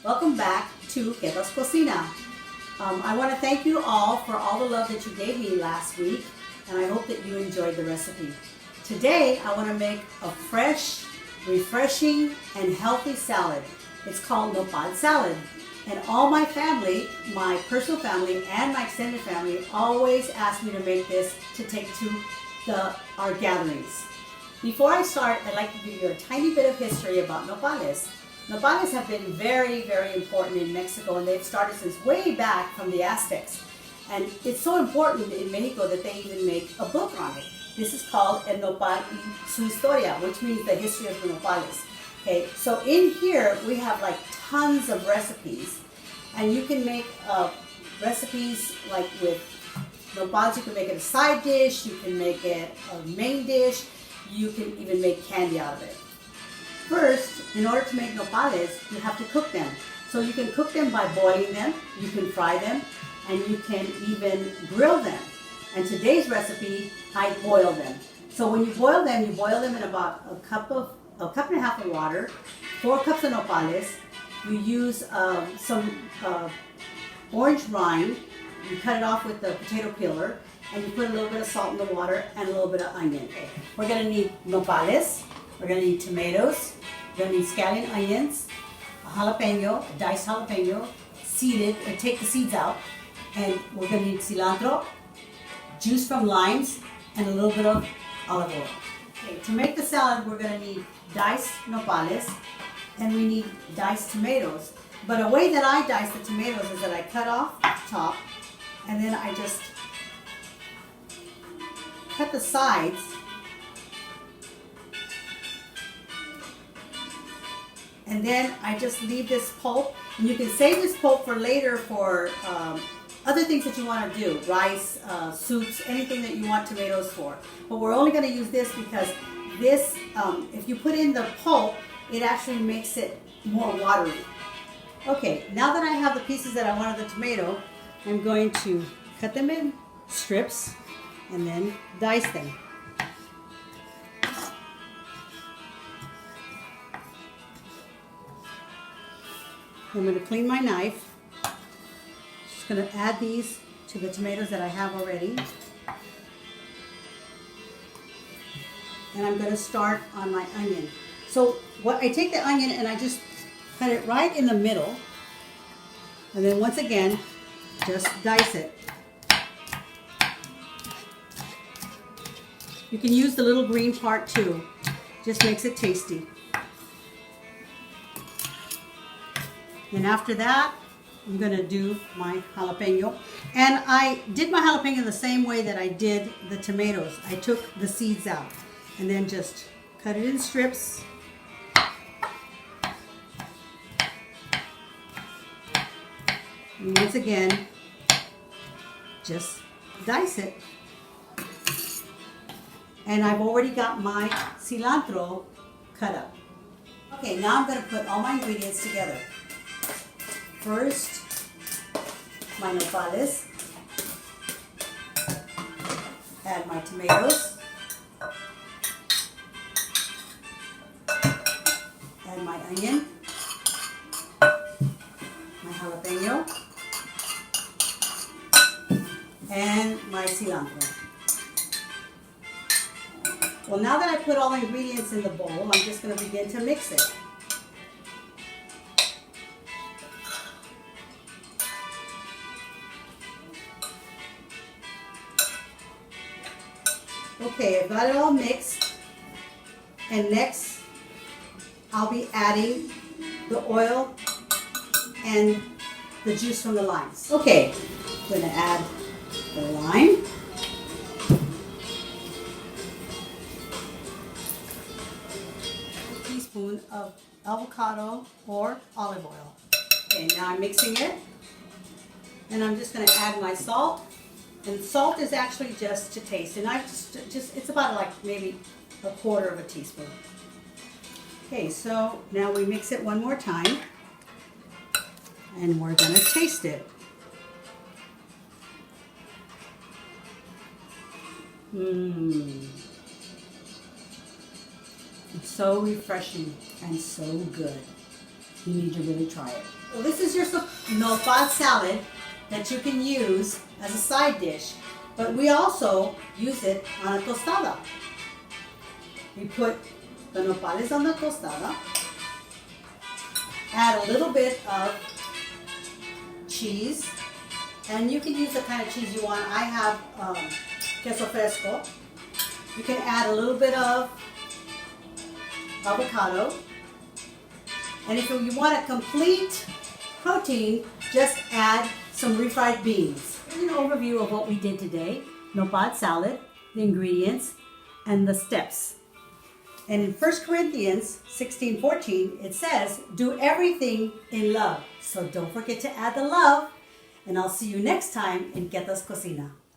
Welcome back to Keva's Cocina. I want to thank you all for all the love that you gave me last week, and I hope that you enjoyed the recipe. Today, I want to make a fresh, refreshing, and healthy salad. It's called Nopal salad. And all my family, my personal family and my extended family, always ask me to make this to take to our gatherings. Before I start, I'd like to give you a tiny bit of history about nopales. Nopales have been very, very important in Mexico, and they've started since way back from the Aztecs. And it's so important in Mexico that they even make a book on it. This is called El Nopal y su Historia, which means the history of the nopales. Okay, so in here we have like tons of recipes, and you can make recipes like with nopals. You can make it a side dish, you can make it a main dish, you can even make candy out of it. First, in order to make nopales, you have to cook them. So you can cook them by boiling them, you can fry them, and you can even grill them. And today's recipe, I boil them. So when you boil them in about a cup and a half of water, 4 cups of nopales. You use some orange rind, you cut it off with the potato peeler, and you put a little bit of salt in the water and a little bit of onion. Okay. We're gonna need nopales, we're gonna need tomatoes, we're gonna need scallion onions, a jalapeno, a diced jalapeno, seeded, and take the seeds out, and we're gonna need cilantro, juice from limes, and a little bit of olive oil. Okay, to make the salad, we're gonna need diced nopales, and we need diced tomatoes. But a way that I dice the tomatoes is that I cut off the top, and then I just cut the sides, and then I just leave this pulp. And you can save this pulp for later for other things that you want to do, rice, soups, anything that you want tomatoes for. But we're only going to use this because this, if you put in the pulp, it actually makes it more watery. Okay, now that I have the pieces that I want of the tomato, I'm going to cut them in strips and then dice them. I'm going to clean my knife. Just going to add these to the tomatoes that I have already. And I'm going to start on my onion. So I take the onion and I just cut it right in the middle. And then once again, just dice it. You can use the little green part too. Just makes it tasty. And after that, I'm going to do my jalapeno. And I did my jalapeno the same way that I did the tomatoes. I took the seeds out and then just cut it in strips. And once again, just dice it. And I've already got my cilantro cut up. Okay, now I'm going to put all my ingredients together. First, my nopales, add my tomatoes, add my onion, my jalapeno, and my cilantro. Well, now that I put all the ingredients in the bowl, I'm just going to begin to mix it. Okay, I've got it all mixed, and next I'll be adding the oil and the juice from the limes. Okay, I'm going to add the lime. A teaspoon of avocado or olive oil. Okay, now I'm mixing it, and I'm just going to add my salt. And salt is actually just to taste, and I just it's about like maybe a quarter of a teaspoon. Okay, so now we mix it one more time, and we're going to taste it. It's so refreshing and so good. you need to really try it. Well, this is your nopal salad that you can use as a side dish, but we also use it on a tostada. We put the nopales on the tostada, add a little bit of cheese, and you can use the kind of cheese you want. I have queso fresco. You can add a little bit of avocado, and if you want a complete protein, just add some refried beans. Here's an overview of what we did today: nopal salad, the ingredients, and the steps. And in 1 Corinthians 16:14, it says, do everything in love. So don't forget to add the love. And I'll see you next time in Quietas Cocina.